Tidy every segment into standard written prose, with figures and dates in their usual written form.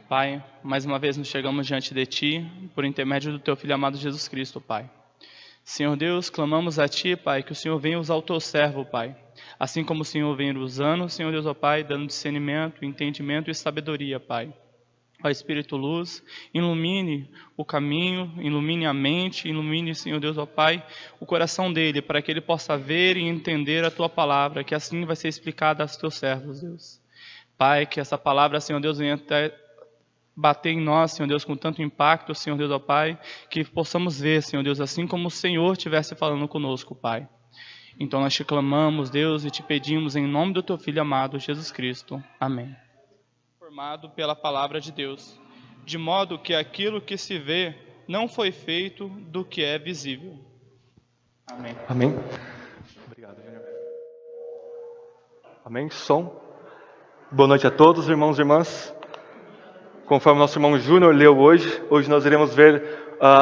Pai, mais uma vez nos chegamos diante de Ti, por intermédio do Teu Filho amado Jesus Cristo, Pai. Senhor Deus, clamamos a Ti, Pai, que o Senhor venha usar o Teu servo, Pai. Assim como o Senhor vem usando, Senhor Deus, ó Pai, dando discernimento, entendimento e sabedoria, Pai. Ó Espírito Luz, ilumine o caminho, ilumine a mente, ilumine, Senhor Deus, ó Pai, o coração dele, para que ele possa ver e entender a Tua palavra, que assim vai ser explicada aos Teus servos, Deus. Pai, que essa palavra, Senhor Deus, venha até bater em nós, Senhor Deus, com tanto impacto, Senhor Deus, ó Pai, que possamos ver, Senhor Deus, assim como o Senhor estivesse falando conosco, Pai. Então nós te clamamos, Deus, e te pedimos em nome do Teu Filho amado, Jesus Cristo. Amém. Formado pela palavra de Deus, de modo que aquilo que se vê não foi feito do que é visível. Amém. Amém. Obrigado, Júnior. Amém. Som. Boa noite a todos, irmãos e irmãs. Conforme nosso irmão Júnior leu hoje nós iremos ver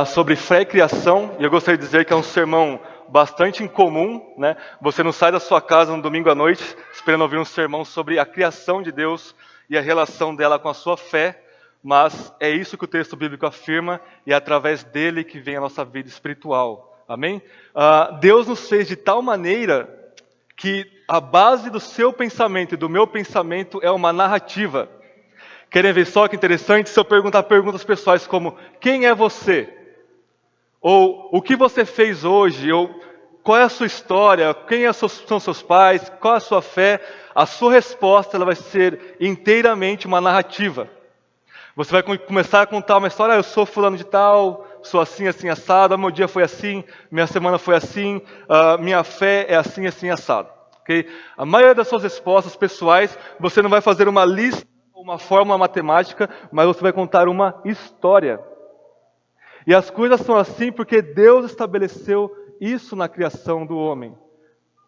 sobre fé e criação. E eu gostaria de dizer que é um sermão bastante incomum, né? Você não sai da sua casa no domingo à noite esperando ouvir um sermão sobre a criação de Deus e a relação dela com a sua fé, mas é isso que o texto bíblico afirma e é através dele que vem a nossa vida espiritual. Amém? Deus nos fez de tal maneira que a base do seu pensamento e do meu pensamento é uma narrativa. Querem ver só que interessante? Se eu perguntar perguntas pessoais como: quem é você? Ou o que você fez hoje? Ou qual é a sua história? Quem são seus pais? Qual é a sua fé? A sua resposta ela vai ser inteiramente uma narrativa. Você vai começar a contar uma história: eu sou fulano de tal, sou assim, assim, assado, meu dia foi assim, minha semana foi assim, minha fé é assim, assim, assado. Okay? A maioria das suas respostas pessoais, você não vai fazer uma lista, uma fórmula matemática, mas você vai contar uma história. E as coisas são assim porque Deus estabeleceu isso na criação do homem.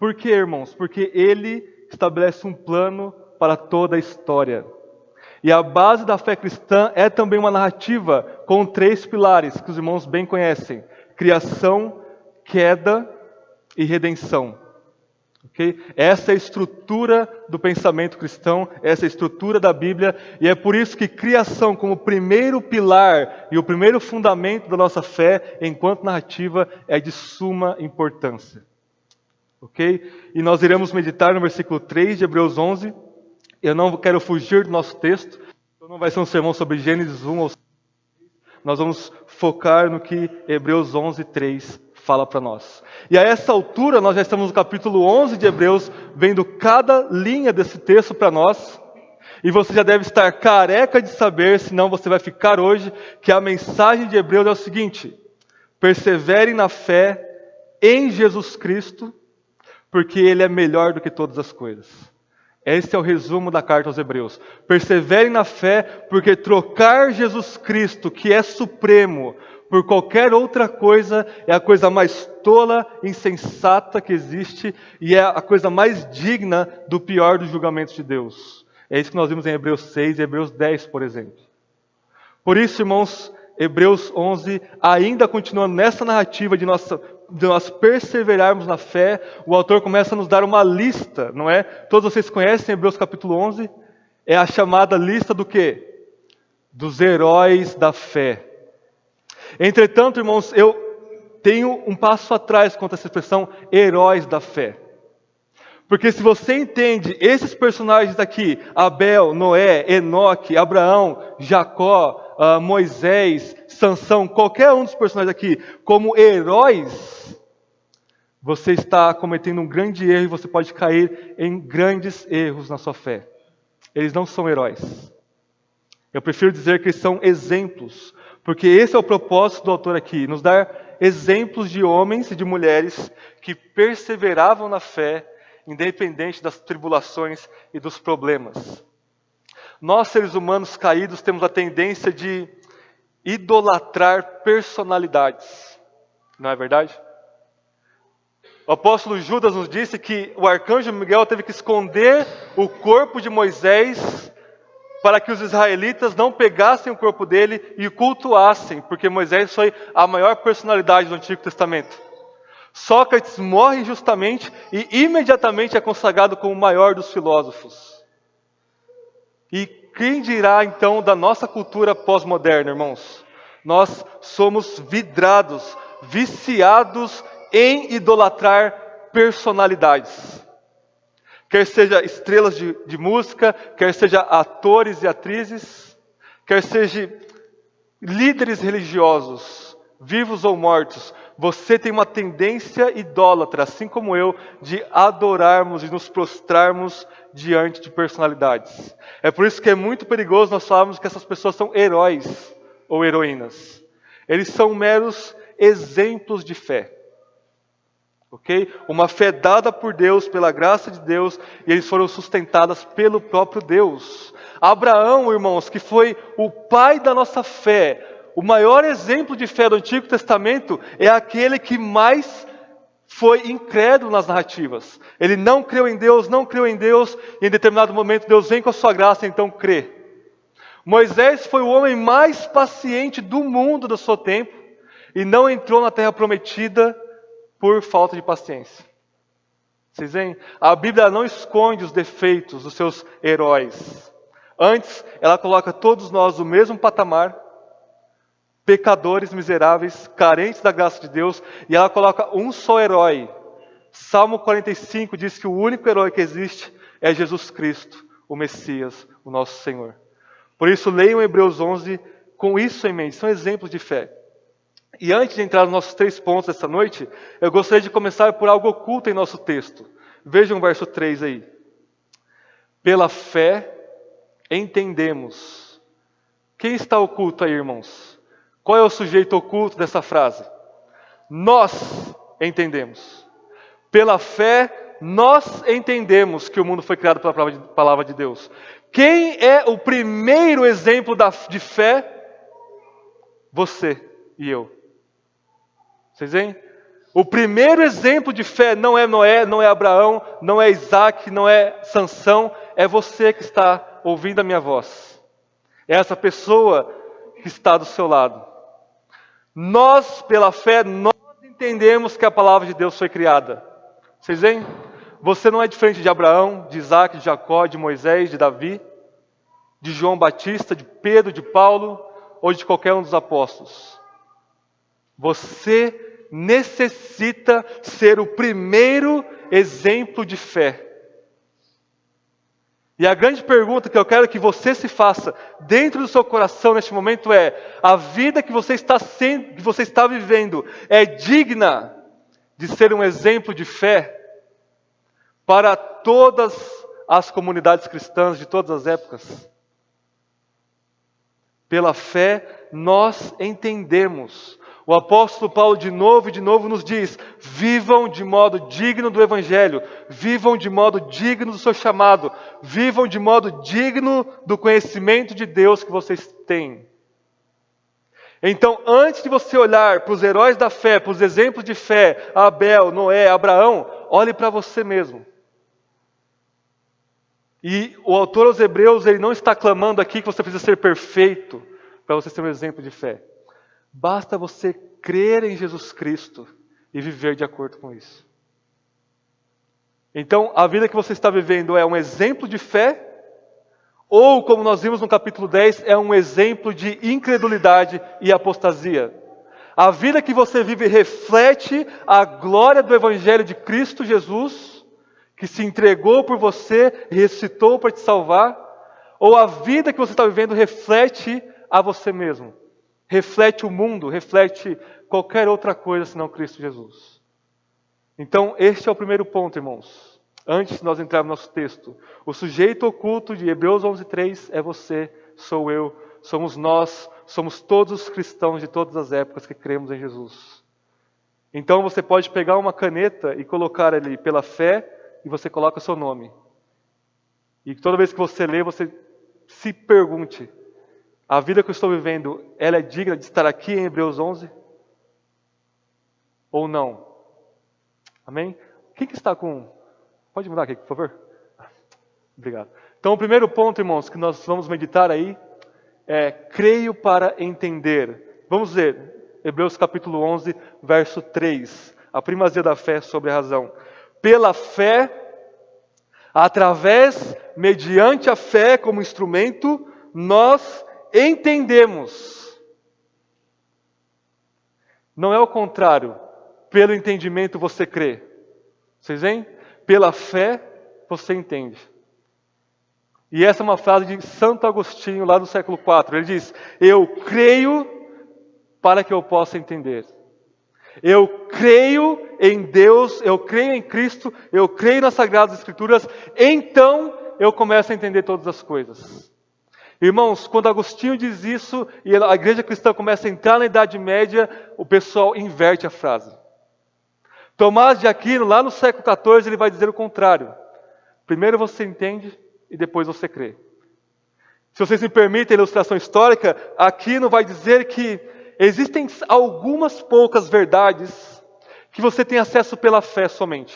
Por quê, irmãos? Porque Ele estabelece um plano para toda a história. E a base da fé cristã é também uma narrativa com 3 pilares que os irmãos bem conhecem: criação, queda e redenção. Okay? Essa é a estrutura do pensamento cristão, essa é a estrutura da Bíblia, e é por isso que criação como primeiro pilar e o primeiro fundamento da nossa fé, enquanto narrativa, é de suma importância. Okay? E nós iremos meditar no versículo 3 de Hebreus 11. Eu não quero fugir do nosso texto, então não vai ser um sermão sobre Gênesis 1 ou 6. Nós vamos focar no que Hebreus 11, 3 fala para nós. E a essa altura, nós já estamos no capítulo 11 de Hebreus, vendo cada linha desse texto para nós. E você já deve estar careca de saber, senão você vai ficar hoje, que a mensagem de Hebreus é o seguinte: perseverem na fé em Jesus Cristo, porque Ele é melhor do que todas as coisas. Esse é o resumo da carta aos Hebreus. Perseverem na fé, porque trocar Jesus Cristo, que é supremo, por qualquer outra coisa, é a coisa mais tola, insensata que existe, e é a coisa mais digna do pior dos julgamentos de Deus. É isso que nós vimos em Hebreus 6 e Hebreus 10, por exemplo. Por isso, irmãos, Hebreus 11, ainda continuando nessa narrativa de nós perseverarmos na fé, o autor começa a nos dar uma lista, não é? Todos vocês conhecem Hebreus capítulo 11? É a chamada lista do quê? Dos heróis da fé. Entretanto, irmãos, eu tenho um passo atrás quanto a essa expressão heróis da fé. Porque se você entende esses personagens aqui, Abel, Noé, Enoque, Abraão, Jacó, Moisés, Sansão, qualquer um dos personagens aqui, como heróis, você está cometendo um grande erro e você pode cair em grandes erros na sua fé. Eles não são heróis. Eu prefiro dizer que eles são exemplos, porque esse é o propósito do autor aqui, nos dar exemplos de homens e de mulheres que perseveravam na fé, independente das tribulações e dos problemas. Nós, seres humanos caídos, temos a tendência de idolatrar personalidades. Não é verdade? O apóstolo Judas nos disse que o arcanjo Miguel teve que esconder o corpo de Moisés para que os israelitas não pegassem o corpo dele e o cultuassem, porque Moisés foi a maior personalidade do Antigo Testamento. Sócrates morre injustamente e imediatamente é consagrado como o maior dos filósofos. E quem dirá então da nossa cultura pós-moderna, irmãos? Nós somos vidrados, viciados em idolatrar personalidades. Quer seja estrelas de música, quer seja atores e atrizes, quer seja líderes religiosos, vivos ou mortos. Você tem uma tendência idólatra, assim como eu, de adorarmos e nos prostrarmos diante de personalidades. É por isso que é muito perigoso nós falarmos que essas pessoas são heróis ou heroínas. Eles são meros exemplos de fé. Ok? Uma fé dada por Deus, pela graça de Deus, e eles foram sustentadas pelo próprio Deus. Abraão, irmãos, que foi o pai da nossa fé, o maior exemplo de fé do Antigo Testamento, é aquele que mais foi incrédulo nas narrativas. Ele não creu em Deus, e em determinado momento Deus vem com a sua graça, então crê. Moisés foi o homem mais paciente do mundo do seu tempo, e não entrou na terra prometida por falta de paciência. Vocês veem? A Bíblia não esconde os defeitos dos seus heróis. Antes, ela coloca todos nós no mesmo patamar, pecadores miseráveis, carentes da graça de Deus, e ela coloca um só herói. Salmo 45 diz que o único herói que existe é Jesus Cristo, o Messias, o nosso Senhor. Por isso, leiam Hebreus 11 com isso em mente, são exemplos de fé. E antes de entrar nos nossos 3 pontos dessa noite, eu gostaria de começar por algo oculto em nosso texto. Vejam o verso 3 aí. Pela fé, entendemos. Quem está oculto aí, irmãos? Qual é o sujeito oculto dessa frase? Nós entendemos. Pela fé, nós entendemos que o mundo foi criado pela palavra de Deus. Quem é o primeiro exemplo de fé? Você e eu. Vocês veem? O primeiro exemplo de fé não é Noé, não é Abraão, não é Isaac, não é Sansão, é você que está ouvindo a minha voz. É essa pessoa que está do seu lado. Nós, pela fé, nós entendemos que a palavra de Deus foi criada. Vocês veem? Você não é diferente de Abraão, de Isaac, de Jacó, de Moisés, de Davi, de João Batista, de Pedro, de Paulo ou de qualquer um dos apóstolos. Você necessita ser o primeiro exemplo de fé. E a grande pergunta que eu quero que você se faça dentro do seu coração neste momento é: a vida que você está vivendo é digna de ser um exemplo de fé para todas as comunidades cristãs de todas as épocas? Pela fé nós entendemos. O apóstolo Paulo de novo e de novo nos diz: vivam de modo digno do Evangelho, vivam de modo digno do seu chamado, vivam de modo digno do conhecimento de Deus que vocês têm. Então, antes de você olhar para os heróis da fé, para os exemplos de fé, Abel, Noé, Abraão, olhe para você mesmo. E o autor aos Hebreus, ele não está clamando aqui que você precisa ser perfeito para você ser um exemplo de fé. Basta você crer em Jesus Cristo e viver de acordo com isso. Então, a vida que você está vivendo é um exemplo de fé, ou, como nós vimos no capítulo 10, é um exemplo de incredulidade e apostasia. A vida que você vive reflete a glória do Evangelho de Cristo Jesus, que se entregou por você, ressuscitou para te salvar, ou a vida que você está vivendo reflete a você mesmo. Reflete o mundo, reflete qualquer outra coisa senão Cristo Jesus. Então, este é o primeiro ponto, irmãos. Antes de nós entrarmos no nosso texto, o sujeito oculto de Hebreus 11:3 é você, sou eu, somos nós, somos todos os cristãos de todas as épocas que cremos em Jesus. Então, você pode pegar uma caneta e colocar ali pela fé, e você coloca o seu nome. E toda vez que você lê, você se pergunte: a vida que eu estou vivendo, ela é digna de estar aqui em Hebreus 11? Ou não? Amém? Quem que está com... Pode mudar aqui, por favor? Obrigado. Então, o primeiro ponto, irmãos, que nós vamos meditar aí, é creio para entender. Vamos ver, Hebreus capítulo 11, verso 3. A primazia da fé sobre a razão. Pela fé, mediante a fé como instrumento, nós entendemos. Não é o contrário. Pelo entendimento você crê. Vocês veem? Pela fé você entende. E essa é uma frase de Santo Agostinho, lá do século IV. Ele diz: eu creio para que eu possa entender. Eu creio em Deus, eu creio em Cristo, eu creio nas Sagradas Escrituras, então eu começo a entender todas as coisas. Irmãos, quando Agostinho diz isso e a igreja cristã começa a entrar na Idade Média, o pessoal inverte a frase. Tomás de Aquino, lá no século XIV, ele vai dizer o contrário. Primeiro você entende e depois você crê. Se vocês me permitem a ilustração histórica, Aquino vai dizer que existem algumas poucas verdades que você tem acesso pela fé somente.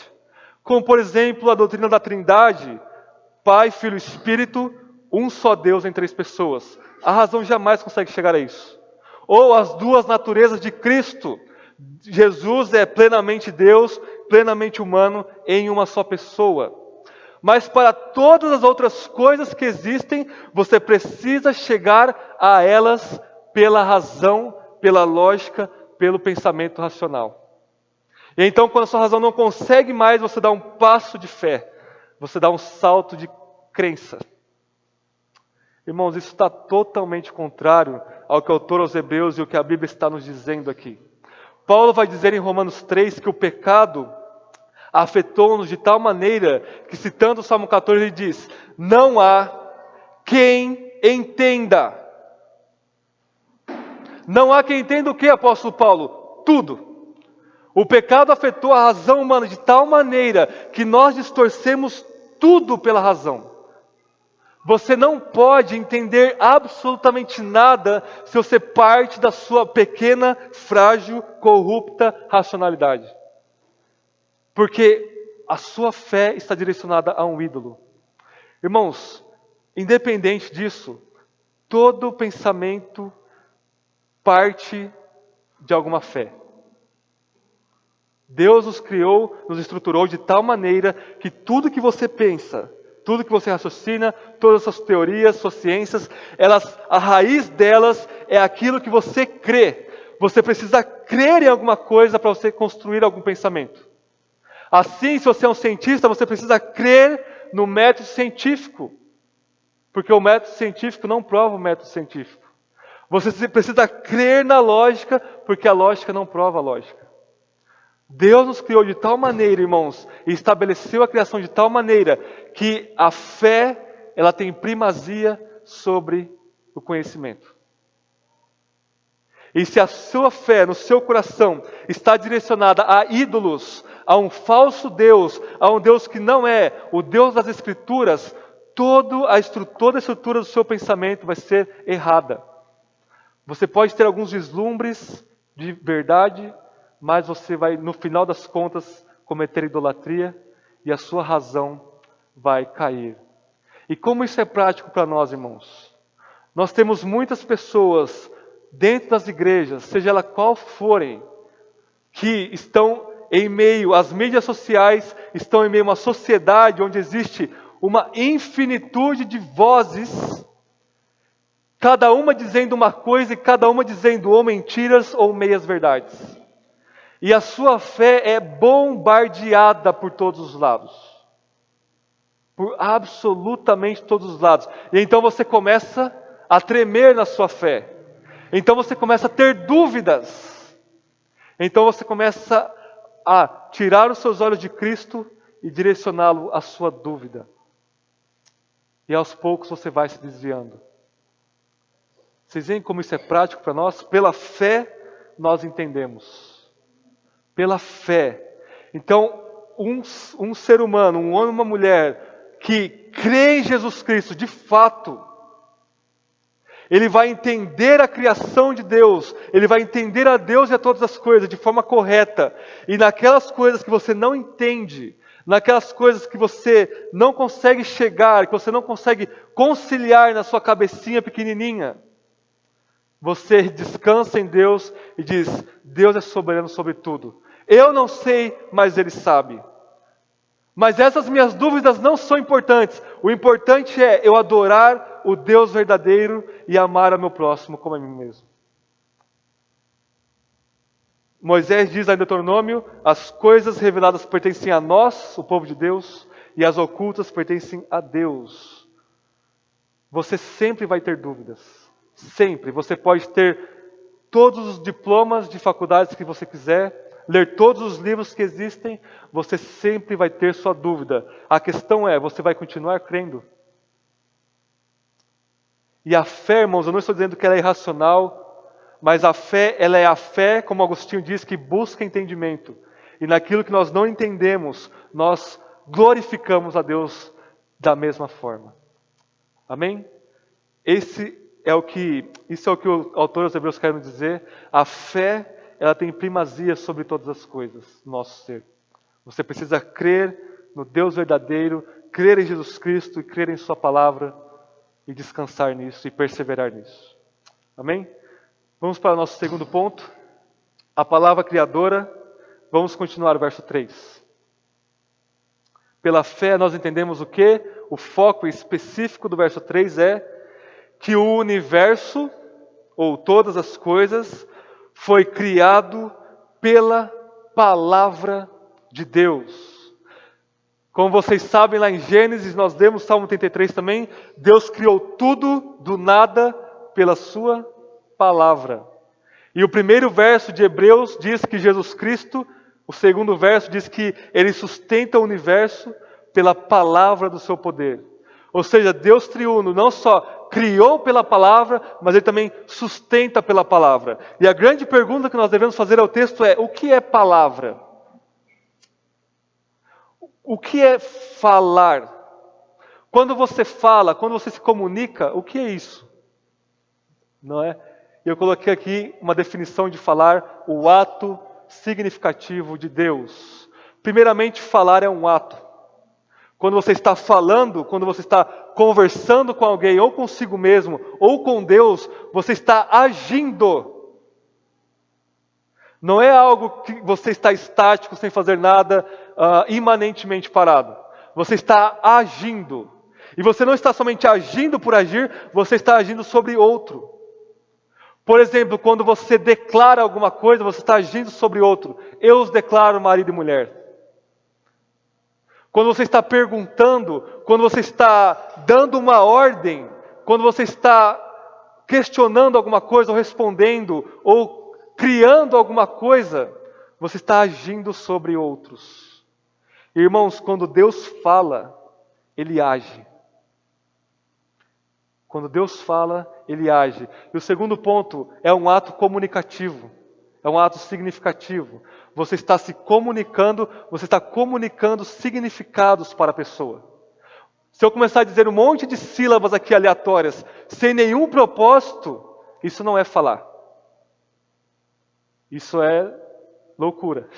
Como, por exemplo, a doutrina da Trindade, Pai, Filho e Espírito, um só Deus em três pessoas. A razão jamais consegue chegar a isso. Ou as duas naturezas de Cristo. Jesus é plenamente Deus, plenamente humano, em uma só pessoa. Mas para todas as outras coisas que existem, você precisa chegar a elas pela razão, pela lógica, pelo pensamento racional. E então, quando a sua razão não consegue mais, você dá um passo de fé. Você dá um salto de crença. Irmãos, isso está totalmente contrário ao que o autor aos Hebreus e o que a Bíblia está nos dizendo aqui. Paulo vai dizer em Romanos 3 que o pecado afetou-nos de tal maneira que, citando o Salmo 14, ele diz: não há quem entenda. Não há quem entenda o que, apóstolo Paulo? Tudo. O pecado afetou a razão humana de tal maneira que nós distorcemos tudo pela razão. Você não pode entender absolutamente nada se você parte da sua pequena, frágil, corrupta racionalidade. Porque a sua fé está direcionada a um ídolo. Irmãos, independente disso, todo pensamento parte de alguma fé. Deus nos criou, nos estruturou de tal maneira que tudo que você pensa, tudo que você raciocina, todas as suas teorias, suas ciências, a raiz delas é aquilo que você crê. Você precisa crer em alguma coisa para você construir algum pensamento. Assim, se você é um cientista, você precisa crer no método científico. Porque o método científico não prova o método científico. Você precisa crer na lógica, porque a lógica não prova a lógica. Deus nos criou de tal maneira, irmãos, e estabeleceu a criação de tal maneira que a fé, ela tem primazia sobre o conhecimento. E se a sua fé no seu coração está direcionada a ídolos, a um falso Deus, a um Deus que não é o Deus das Escrituras, toda a estrutura do seu pensamento vai ser errada. Você pode ter alguns vislumbres de verdade, mas você vai, no final das contas, cometer idolatria e a sua razão vai cair. E como isso é prático para nós, irmãos? Nós temos muitas pessoas dentro das igrejas, seja ela qual forem, que estão em meio às mídias sociais, estão em meio a uma sociedade onde existe uma infinitude de vozes, cada uma dizendo uma coisa e cada uma dizendo ou mentiras ou meias verdades. E a sua fé é bombardeada por todos os lados. Por absolutamente todos os lados. E então você começa a tremer na sua fé. Então você começa a ter dúvidas. Então você começa a tirar os seus olhos de Cristo e direcioná-lo à sua dúvida. E aos poucos você vai se desviando. Vocês veem como isso é prático para nós? Pela fé nós entendemos. Pela fé. Então, um ser humano, um homem e uma mulher que crê em Jesus Cristo, de fato, ele vai entender a criação de Deus, ele vai entender a Deus e a todas as coisas de forma correta. E naquelas coisas que você não entende, naquelas coisas que você não consegue chegar, que você não consegue conciliar na sua cabecinha pequenininha, você descansa em Deus e diz: Deus é soberano sobre tudo. Eu não sei, mas Ele sabe. Mas essas minhas dúvidas não são importantes. O importante é eu adorar o Deus verdadeiro e amar ao meu próximo como a mim mesmo. Moisés diz lá em Deuteronômio, as coisas reveladas pertencem a nós, o povo de Deus, e as ocultas pertencem a Deus. Você sempre vai ter dúvidas. Sempre. Você pode ter todos os diplomas de faculdades que você quiser, ler todos os livros que existem, você sempre vai ter sua dúvida. A questão é, você vai continuar crendo? E a fé, irmãos, eu não estou dizendo que ela é irracional, mas a fé, ela é a fé, como Agostinho diz, que busca entendimento. E naquilo que nós não entendemos, nós glorificamos a Deus da mesma forma. Amém? Isso é o que o autor aos Hebreus quer nos dizer. A fé, ela tem primazia sobre todas as coisas, no nosso ser. Você precisa crer no Deus verdadeiro, crer em Jesus Cristo e crer em sua palavra e descansar nisso e perseverar nisso. Amém? Vamos para o nosso segundo ponto. A palavra criadora. Vamos continuar o verso 3. Pela fé nós entendemos o quê? O foco específico do verso 3 é que o universo, ou todas as coisas, foi criado pela palavra de Deus. Como vocês sabem, lá em Gênesis, nós lemos Salmo 33 também, Deus criou tudo do nada pela sua palavra. E o primeiro verso de Hebreus diz que Jesus Cristo, o segundo verso diz que Ele sustenta o universo pela palavra do seu poder. Ou seja, Deus triuno não só criou pela palavra, mas Ele também sustenta pela palavra. E a grande pergunta que nós devemos fazer ao texto é, o que é palavra? O que é falar? Quando você fala, quando você se comunica, o que é isso? Não é? Eu coloquei aqui uma definição de falar, o ato significativo de Deus. Primeiramente, falar é um ato. Quando você está falando, quando você está conversando com alguém, ou consigo mesmo, ou com Deus, você está agindo. Não é algo que você está estático, sem fazer nada, imanentemente parado. Você está agindo. E você não está somente agindo por agir, você está agindo sobre outro. Por exemplo, quando você declara alguma coisa, você está agindo sobre outro. Eu os declaro marido e mulher. Quando você está perguntando, quando você está dando uma ordem, quando você está questionando alguma coisa, ou respondendo, ou criando alguma coisa, você está agindo sobre outros. Irmãos, quando Deus fala, Ele age. Quando Deus fala, Ele age. E o segundo ponto é um ato comunicativo. É um ato significativo. Você está se comunicando, você está comunicando significados para a pessoa. Se eu começar a dizer um monte de sílabas aqui aleatórias, sem nenhum propósito, isso não é falar. Isso é loucura,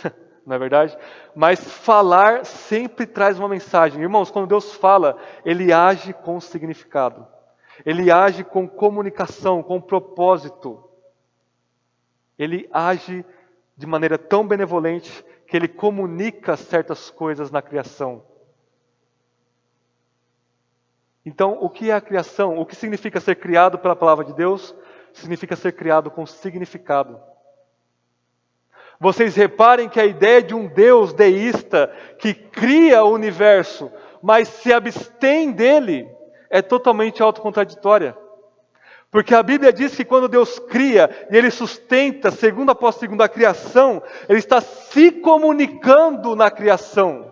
não é verdade? Mas falar sempre traz uma mensagem. Irmãos, quando Deus fala, Ele age com significado. Ele age com comunicação, com propósito. Ele age de maneira tão benevolente que Ele comunica certas coisas na criação. Então, o que é a criação? O que significa ser criado pela palavra de Deus? Significa ser criado com significado. Vocês reparem que a ideia de um Deus deísta que cria o universo, mas se abstém dele, é totalmente autocontraditória. Porque a Bíblia diz que quando Deus cria e Ele sustenta, segundo após segundo, a criação, Ele está se comunicando na criação.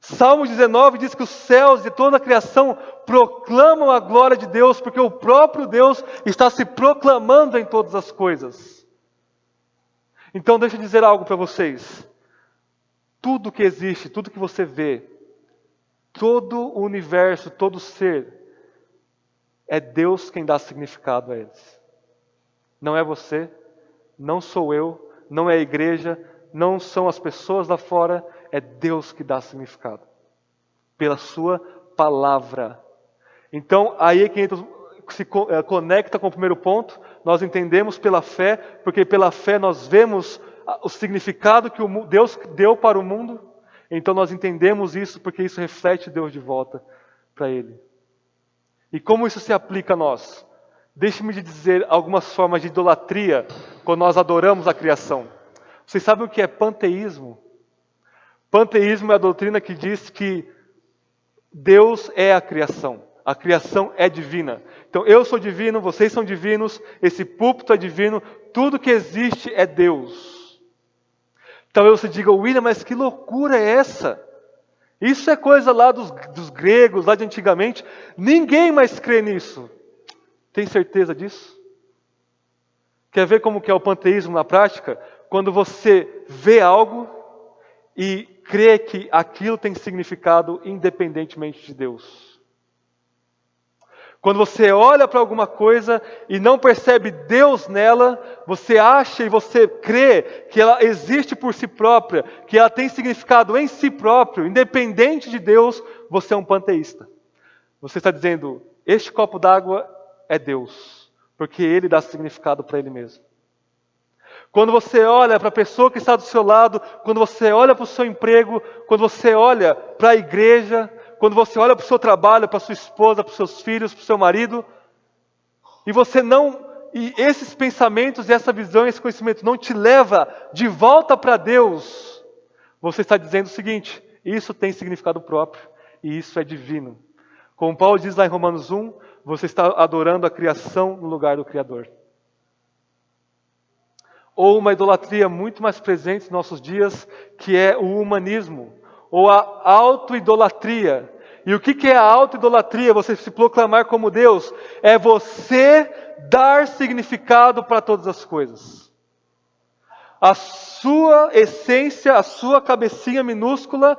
Salmo 19 diz que os céus e toda a criação proclamam a glória de Deus, porque o próprio Deus está se proclamando em todas as coisas. Então deixa eu dizer algo para vocês. Tudo que existe, tudo que você vê, todo o universo, todo ser, é Deus quem dá significado a eles. Não é você, não sou eu, não é a igreja, não são as pessoas lá fora, é Deus que dá significado. Pela sua palavra. Então, aí é que entra, se conecta com o primeiro ponto, nós entendemos pela fé, porque pela fé nós vemos o significado que Deus deu para o mundo, então nós entendemos isso, porque isso reflete Deus de volta para Ele. E como isso se aplica a nós? Deixe-me dizer algumas formas de idolatria quando nós adoramos a criação. Vocês sabem o que é panteísmo? Panteísmo é a doutrina que diz que Deus é a criação é divina. Então eu sou divino, vocês são divinos, esse púlpito é divino, tudo que existe é Deus. Talvez você diga, William, mas que loucura é essa? Isso é coisa lá dos gregos, lá de antigamente, ninguém mais crê nisso. Tem certeza disso? Quer ver como que é o panteísmo na prática? Quando você vê algo e crê que aquilo tem significado independentemente de Deus. Quando você olha para alguma coisa e não percebe Deus nela, você acha e você crê que ela existe por si própria, que ela tem significado em si próprio, independente de Deus, você é um panteísta. Você está dizendo, este copo d'água é Deus, porque Ele dá significado para Ele mesmo. Quando você olha para a pessoa que está do seu lado, quando você olha para o seu emprego, quando você olha para a igreja, quando você olha para o seu trabalho, para a sua esposa, para os seus filhos, para o seu marido, e esses pensamentos, essa visão, esse conhecimento não te leva de volta para Deus, você está dizendo o seguinte, isso tem significado próprio, e isso é divino. Como Paulo diz lá em Romanos 1, você está adorando a criação no lugar do Criador. Ou uma idolatria muito mais presente nos nossos dias, que é o humanismo, ou a auto-idolatria. E o que é a auto-idolatria? Você se proclamar como Deus. É você dar significado para todas as coisas. A sua essência, a sua cabecinha minúscula,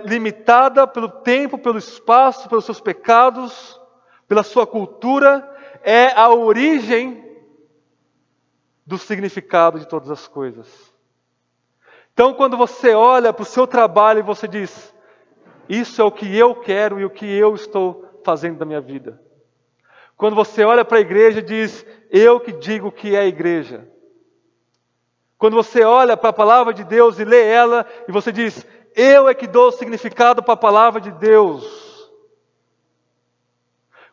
limitada pelo tempo, pelo espaço, pelos seus pecados, pela sua cultura, é a origem do significado de todas as coisas. Então, quando você olha para o seu trabalho e você diz, isso é o que eu quero e o que eu estou fazendo da minha vida. Quando você olha para a igreja e diz, eu que digo o que é a igreja. Quando você olha para a palavra de Deus e lê ela e você diz, eu é que dou significado para a palavra de Deus.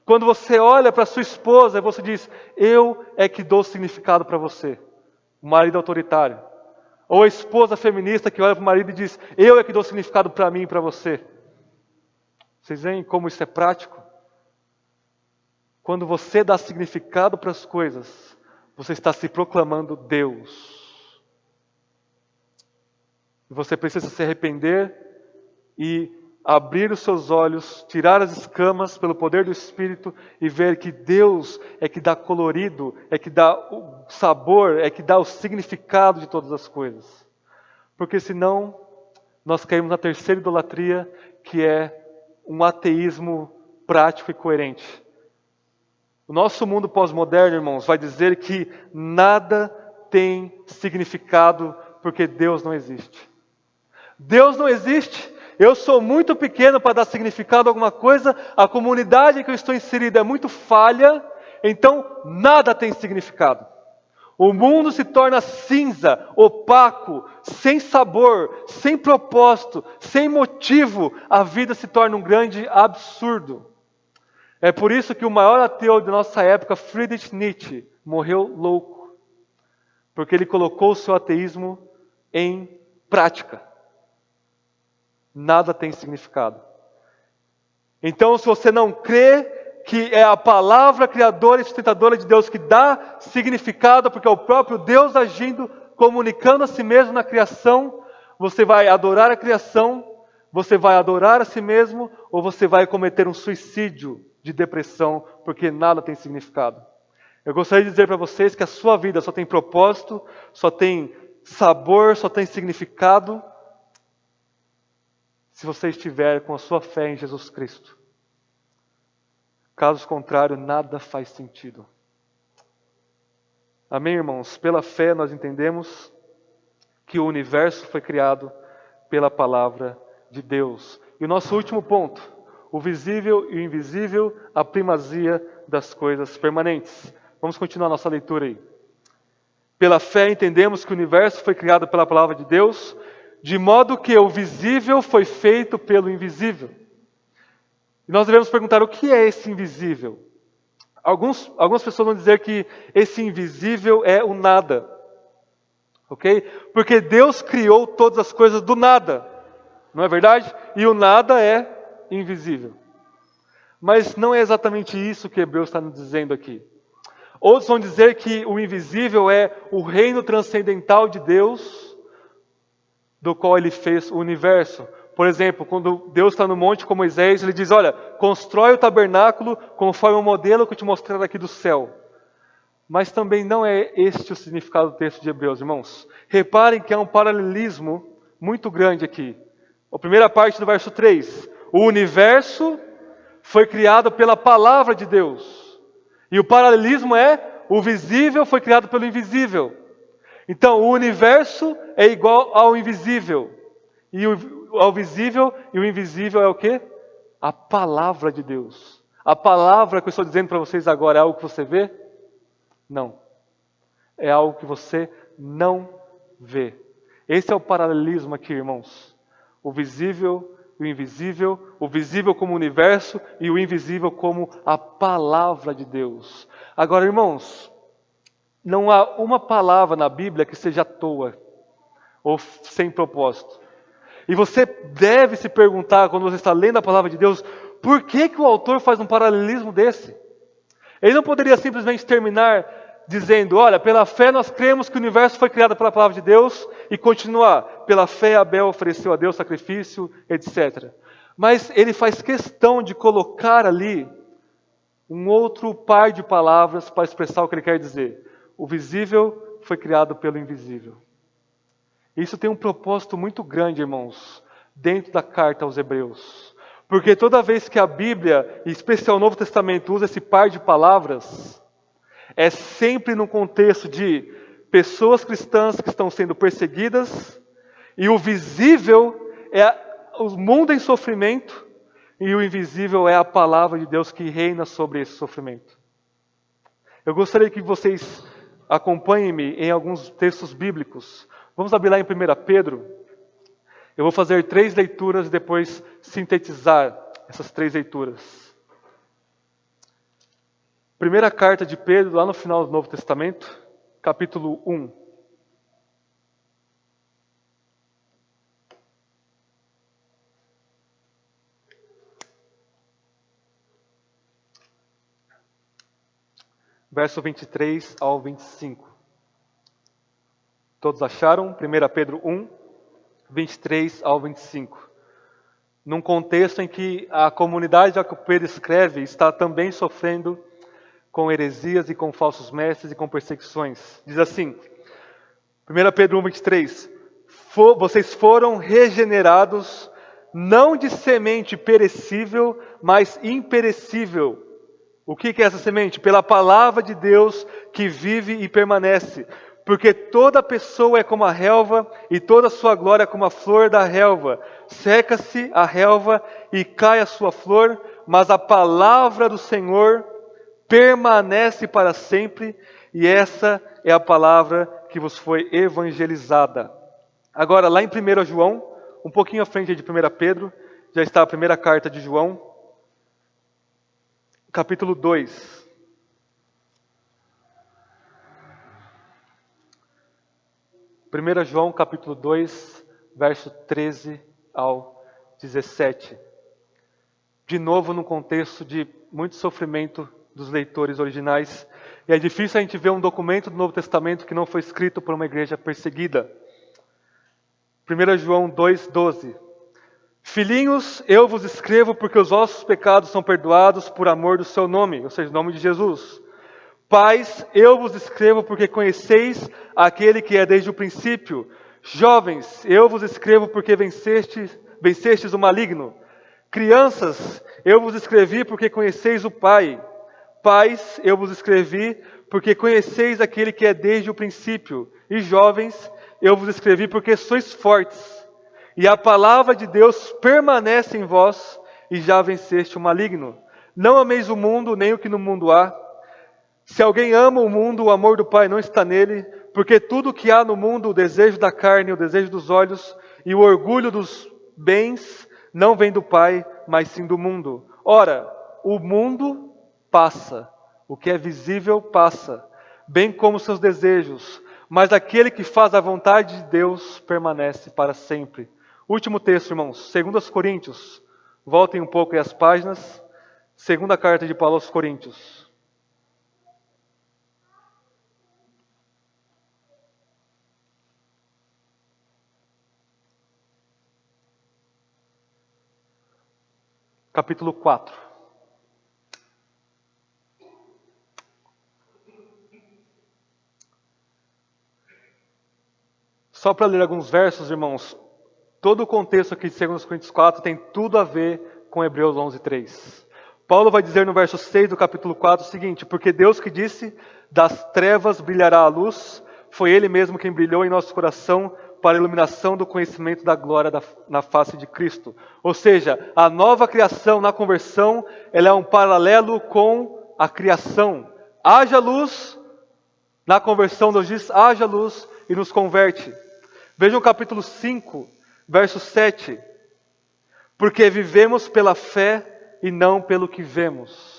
Quando você olha para sua esposa e você diz, eu é que dou significado para você, o marido autoritário. Ou a esposa feminista que olha para o marido e diz, eu é que dou significado para mim e para você. Vocês veem como isso é prático? Quando você dá significado para as coisas, você está se proclamando Deus. Você precisa se arrepender e abrir os seus olhos, tirar as escamas pelo poder do Espírito e ver que Deus é que dá colorido, é que dá o sabor, é que dá o significado de todas as coisas. Porque senão nós caímos na terceira idolatria, que é um ateísmo prático e coerente. O nosso mundo pós-moderno, irmãos, vai dizer que nada tem significado porque Deus não existe. Deus não existe. Eu sou muito pequeno para dar significado a alguma coisa, a comunidade em que eu estou inserido é muito falha, então nada tem significado. O mundo se torna cinza, opaco, sem sabor, sem propósito, sem motivo. A vida se torna um grande absurdo. É por isso que o maior ateu da nossa época, Friedrich Nietzsche, morreu louco. Porque ele colocou o seu ateísmo em prática. Nada tem significado. Então, se você não crê que é a palavra criadora e sustentadora de Deus que dá significado, porque é o próprio Deus agindo, comunicando a si mesmo na criação, você vai adorar a criação, você vai adorar a si mesmo, ou você vai cometer um suicídio de depressão, porque nada tem significado. Eu gostaria de dizer para vocês que a sua vida só tem propósito, só tem sabor, só tem significado, se você estiver com a sua fé em Jesus Cristo. Caso contrário, nada faz sentido. Amém, irmãos? Pela fé nós entendemos que o universo foi criado pela palavra de Deus. E o nosso último ponto, o visível e o invisível, a primazia das coisas permanentes. Vamos continuar nossa leitura aí. Pela fé entendemos que o universo foi criado pela palavra de Deus, de modo que o visível foi feito pelo invisível. E nós devemos perguntar, o que é esse invisível? Algumas pessoas vão dizer que esse invisível é o nada. Ok? Porque Deus criou todas as coisas do nada. Não é verdade? E o nada é invisível. Mas não é exatamente isso que Hebreus está nos dizendo aqui. Outros vão dizer que o invisível é o reino transcendental de Deus, do qual Ele fez o universo. Por exemplo, quando Deus está no monte com Moisés, Ele diz, olha, constrói o tabernáculo conforme o modelo que eu te mostrei aqui do céu. Mas também não é este o significado do texto de Hebreus, irmãos. Reparem que há um paralelismo muito grande aqui. A primeira parte do verso 3. O universo foi criado pela palavra de Deus. E o paralelismo é, o visível foi criado pelo invisível. Então, o universo é igual ao invisível. E ao visível e o invisível é o quê? A palavra de Deus. A palavra que eu estou dizendo para vocês agora é algo que você vê? Não. É algo que você não vê. Esse é o paralelismo aqui, irmãos. O visível e o invisível, o visível como universo e o invisível como a palavra de Deus. Agora, irmãos, não há uma palavra na Bíblia que seja à toa ou sem propósito. E você deve se perguntar, quando você está lendo a palavra de Deus, por que o autor faz um paralelismo desse? Ele não poderia simplesmente terminar dizendo, olha, pela fé nós cremos que o universo foi criado pela palavra de Deus, e continuar, pela fé Abel ofereceu a Deus sacrifício, etc. Mas ele faz questão de colocar ali um outro par de palavras para expressar o que ele quer dizer. O visível foi criado pelo invisível. Isso tem um propósito muito grande, irmãos, dentro da carta aos Hebreus. Porque toda vez que a Bíblia, em especial o Novo Testamento, usa esse par de palavras, é sempre no contexto de pessoas cristãs que estão sendo perseguidas, e o visível é o mundo em sofrimento, e o invisível é a palavra de Deus que reina sobre esse sofrimento. Eu gostaria que vocês acompanhem-me em alguns textos bíblicos. Vamos abrir lá em 1 Pedro. Eu vou fazer 3 leituras e depois sintetizar essas 3 leituras. Primeira carta de Pedro, lá no final do Novo Testamento, capítulo 1. Verso 23 ao 25. Todos acharam? 1 Pedro 1, 23 ao 25. Num contexto em que a comunidade a que Pedro escreve está também sofrendo com heresias e com falsos mestres e com perseguições. Diz assim, 1 Pedro 1, 23, vocês foram regenerados não de semente perecível, mas imperecível. O que é essa semente? Pela palavra de Deus que vive e permanece. Porque toda pessoa é como a relva e toda a sua glória é como a flor da relva. Seca-se a relva e cai a sua flor, mas a palavra do Senhor permanece para sempre, e essa é a palavra que vos foi evangelizada. Agora, lá em 1 João, um pouquinho à frente de 1 Pedro, já está a primeira carta de João, capítulo 2. Primeira João, capítulo 2, verso 13 ao 17. De novo, no contexto de muito sofrimento dos leitores originais. E é difícil a gente ver um documento do Novo Testamento que não foi escrito por uma igreja perseguida. 1 João 2,12. Filhinhos, eu vos escrevo porque os vossos pecados são perdoados por amor do seu nome, ou seja, o nome de Jesus. Pais, eu vos escrevo porque conheceis aquele que é desde o princípio. Jovens, eu vos escrevo porque vencestes o maligno. Crianças, eu vos escrevi porque conheceis o Pai. Pais, eu vos escrevi porque conheceis aquele que é desde o princípio. E jovens, eu vos escrevi porque sois fortes. E a palavra de Deus permanece em vós e já venceste o maligno. Não ameis o mundo, nem o que no mundo há. Se alguém ama o mundo, o amor do Pai não está nele, porque tudo o que há no mundo, o desejo da carne, o desejo dos olhos e o orgulho dos bens, não vem do Pai, mas sim do mundo. Ora, o mundo passa, o que é visível passa, bem como seus desejos, mas aquele que faz a vontade de Deus permanece para sempre. Último texto, irmãos, 2 Coríntios. Voltem um pouco aí as páginas. Segunda carta de Paulo aos Coríntios. Capítulo 4. Só para ler alguns versos, irmãos, todo o contexto aqui de 2 Coríntios 4 tem tudo a ver com Hebreus 11:3. Paulo vai dizer no verso 6 do capítulo 4 o seguinte: porque Deus que disse, das trevas brilhará a luz, foi Ele mesmo quem brilhou em nosso coração para a iluminação do conhecimento da glória na face de Cristo. Ou seja, a nova criação na conversão, ela é um paralelo com a criação. Haja luz, na conversão Deus diz, haja luz e nos converte. Vejam o capítulo 5, verso 7. Porque vivemos pela fé e não pelo que vemos.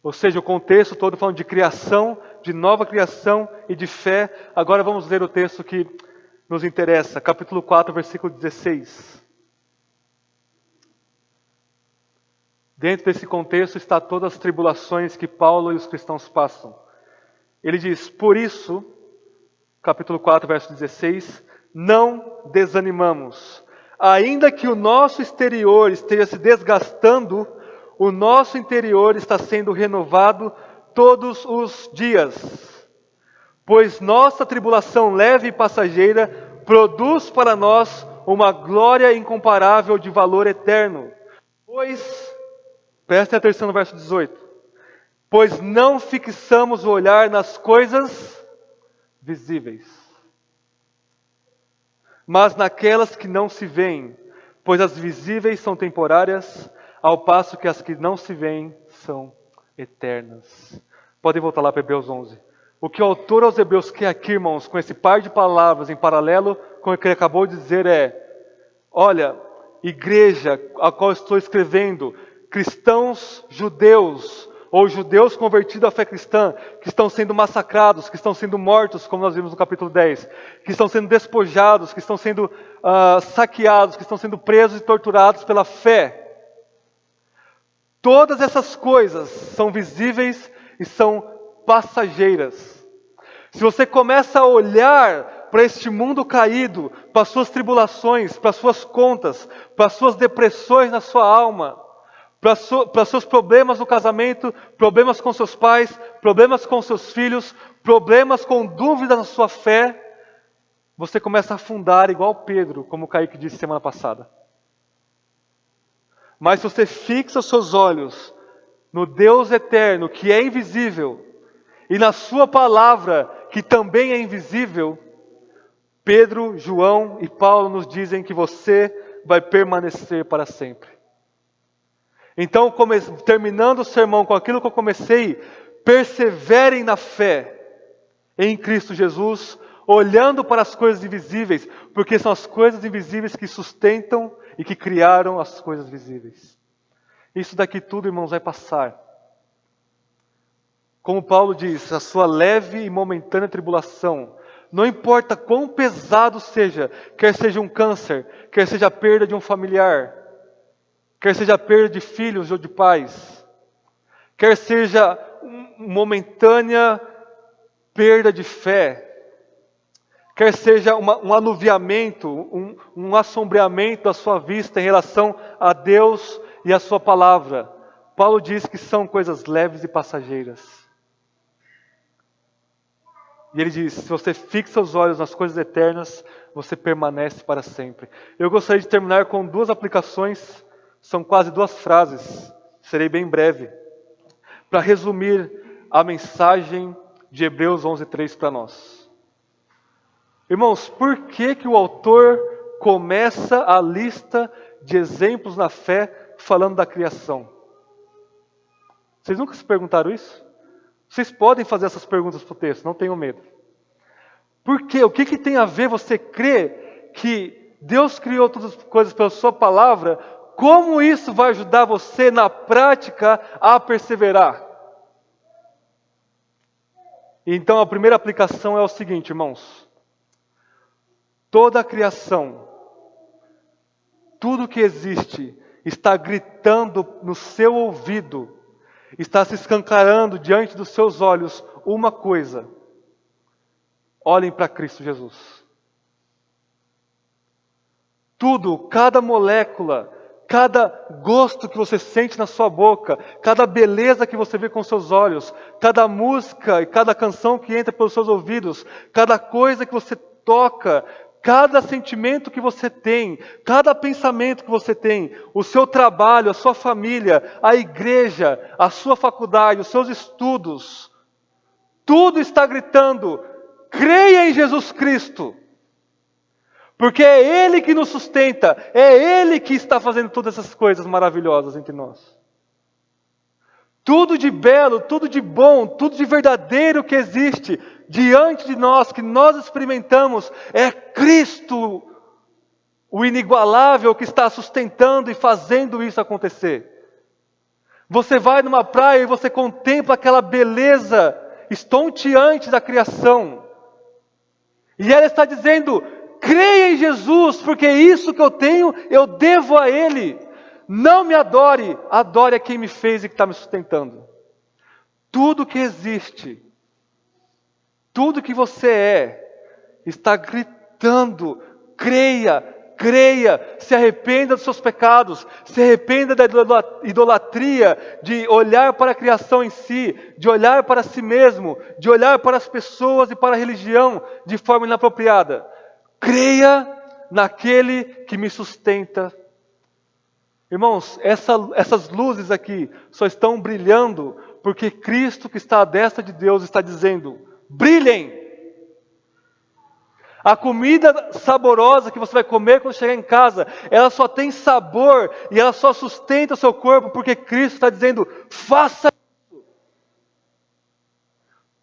Ou seja, o contexto todo falando de criação, de nova criação e de fé. Agora vamos ler o texto que nos interessa. Capítulo 4, versículo 16. Dentro desse contexto está todas as tribulações que Paulo e os cristãos passam. Ele diz, por isso, capítulo 4, verso 16, não desanimamos. Ainda que o nosso exterior esteja se desgastando, o nosso interior está sendo renovado todos os dias. Pois nossa tribulação leve e passageira produz para nós uma glória incomparável de valor eterno. Pois, prestem atenção no verso 18. Pois não fixamos o olhar nas coisas visíveis, mas naquelas que não se veem, pois as visíveis são temporárias, ao passo que as que não se veem são eternas. Podem voltar lá para Hebreus 11. O que o autor aos Hebreus quer aqui, irmãos, com esse par de palavras em paralelo com o que ele acabou de dizer é, olha, igreja a qual estou escrevendo, cristãos judeus, ou judeus convertidos à fé cristã, que estão sendo massacrados, que estão sendo mortos, como nós vimos no capítulo 10, que estão sendo despojados, que estão sendo saqueados, que estão sendo presos e torturados pela fé. Todas essas coisas são visíveis e são passageiras. Se você começa a olhar para este mundo caído, para as suas tribulações, para as suas contas, para as suas depressões na sua alma, para seus problemas no casamento, problemas com seus pais, problemas com seus filhos, problemas com dúvidas na sua fé, você começa a afundar igual Pedro, como o Kaique disse semana passada. Mas se você fixa os seus olhos no Deus eterno, que é invisível, e na sua palavra, que também é invisível, Pedro, João e Paulo nos dizem que você vai permanecer para sempre. Então, terminando o sermão com aquilo que eu comecei, perseverem na fé em Cristo Jesus, olhando para as coisas invisíveis, porque são as coisas invisíveis que sustentam e que criaram as coisas visíveis. Isso daqui tudo, irmãos, vai passar. Como Paulo diz, a sua leve e momentânea tribulação, não importa quão pesado seja, quer seja um câncer, quer seja a perda de um familiar, quer seja a perda de filhos ou de pais, quer seja uma momentânea perda de fé, quer seja um anuviamento, um assombreamento da sua vista em relação a Deus e a sua palavra. Paulo diz que são coisas leves e passageiras. E ele diz, se você fixa os olhos nas coisas eternas, você permanece para sempre. Eu gostaria de terminar com duas aplicações. São quase duas frases, serei bem breve, para resumir a mensagem de Hebreus 11:3 para nós. Irmãos, por que o autor começa a lista de exemplos na fé falando da criação? Vocês nunca se perguntaram isso? Vocês podem fazer essas perguntas para o texto, não tenham medo. Por quê? O que tem a ver você crer que Deus criou todas as coisas pela sua palavra como isso vai ajudar você na prática a perseverar? Então a primeira aplicação é o seguinte, irmãos. Toda a criação, tudo que existe, está gritando no seu ouvido, está se escancarando diante dos seus olhos uma coisa: olhem para Cristo Jesus. Tudo, cada molécula, cada gosto que você sente na sua boca, cada beleza que você vê com seus olhos, cada música e cada canção que entra pelos seus ouvidos, cada coisa que você toca, cada sentimento que você tem, cada pensamento que você tem, o seu trabalho, a sua família, a igreja, a sua faculdade, os seus estudos, tudo está gritando: creia em Jesus Cristo. Porque é Ele que nos sustenta, é Ele que está fazendo todas essas coisas maravilhosas entre nós. Tudo de belo, tudo de bom, tudo de verdadeiro que existe diante de nós, que nós experimentamos, é Cristo, o inigualável, que está sustentando e fazendo isso acontecer. Você vai numa praia e você contempla aquela beleza estonteante da criação. E ela está dizendo: creia em Jesus, porque isso que eu tenho, eu devo a Ele. Não me adore, adore a quem me fez e que está me sustentando. Tudo que existe, tudo que você é, está gritando: creia, creia, se arrependa dos seus pecados, se arrependa da idolatria, de olhar para a criação em si, de olhar para si mesmo, de olhar para as pessoas e para a religião de forma inapropriada. Creia naquele que me sustenta. Irmãos, essas luzes aqui só estão brilhando porque Cristo, que está à destra de Deus, está dizendo: brilhem! A comida saborosa que você vai comer quando chegar em casa, ela só tem sabor e ela só sustenta o seu corpo porque Cristo está dizendo: faça isso.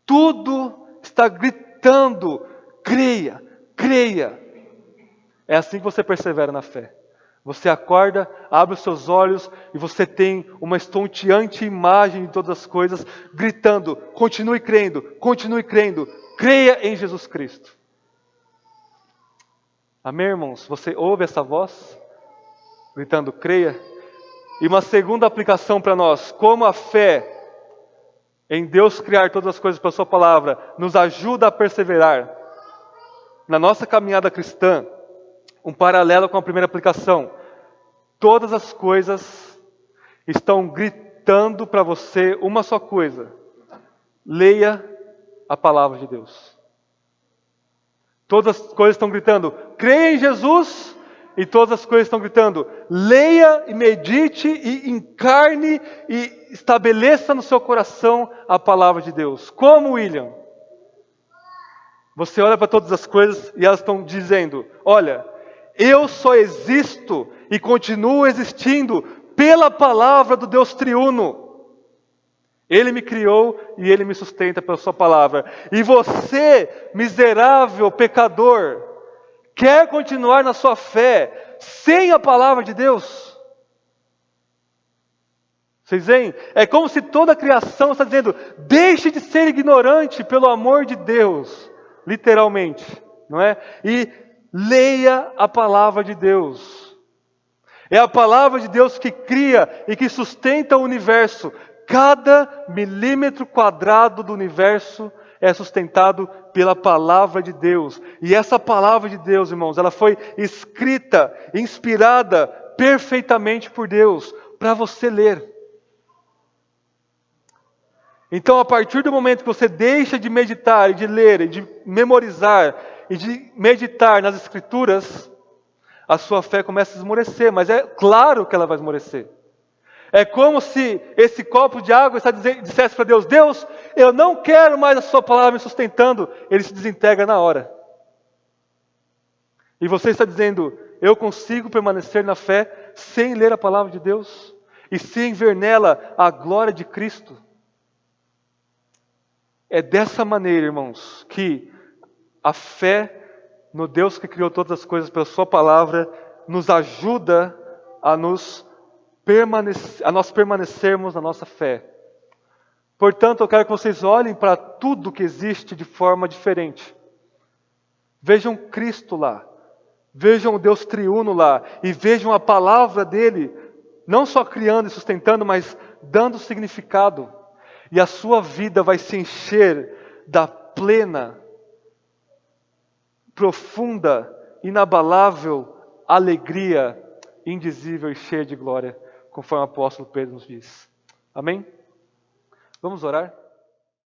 Tudo está gritando: creia, creia. É assim que você persevera na fé. Você acorda, abre os seus olhos e você tem uma estonteante imagem de todas as coisas, gritando: continue crendo, creia em Jesus Cristo. Amém, irmãos? Você ouve essa voz gritando: creia? E uma segunda aplicação para nós: como a fé em Deus criar todas as coisas pela sua palavra nos ajuda a perseverar na nossa caminhada cristã. Um paralelo com a primeira aplicação: todas as coisas estão gritando para você uma só coisa: leia a palavra de Deus. Todas as coisas estão gritando: creia em Jesus, e todas as coisas estão gritando: leia e medite e encarne e estabeleça no seu coração a palavra de Deus. Como, William? Você olha para todas as coisas e elas estão dizendo: olha, eu só existo e continuo existindo pela palavra do Deus triuno. Ele me criou e Ele me sustenta pela sua palavra. E você, miserável pecador, quer continuar na sua fé sem a palavra de Deus? Vocês veem? É como se toda a criação está dizendo: deixe de ser ignorante pelo amor de Deus. Literalmente, não é? E leia a palavra de Deus. É a palavra de Deus que cria e que sustenta o universo. Cada milímetro quadrado do universo é sustentado pela palavra de Deus. E essa palavra de Deus, irmãos, ela foi escrita, inspirada perfeitamente por Deus para você ler. Então, a partir do momento que você deixa de meditar e de ler e de memorizar e de meditar nas Escrituras, a sua fé começa a esmorecer. Mas é claro que ela vai esmorecer. É como se esse copo de água dissesse para Deus: Deus, eu não quero mais a sua palavra me sustentando. Ele se desintegra na hora. E você está dizendo: eu consigo permanecer na fé sem ler a palavra de Deus e sem ver nela a glória de Cristo. É dessa maneira, irmãos, que a fé no Deus que criou todas as coisas pela sua palavra nos ajuda a nós permanecermos na nossa fé. Portanto, eu quero que vocês olhem para tudo que existe de forma diferente. Vejam Cristo lá, vejam o Deus triuno lá, e vejam a palavra dele, não só criando e sustentando, mas dando significado. E a sua vida vai se encher da plena, profunda, inabalável alegria, indizível e cheia de glória, conforme o apóstolo Pedro nos diz. Amém? Vamos orar?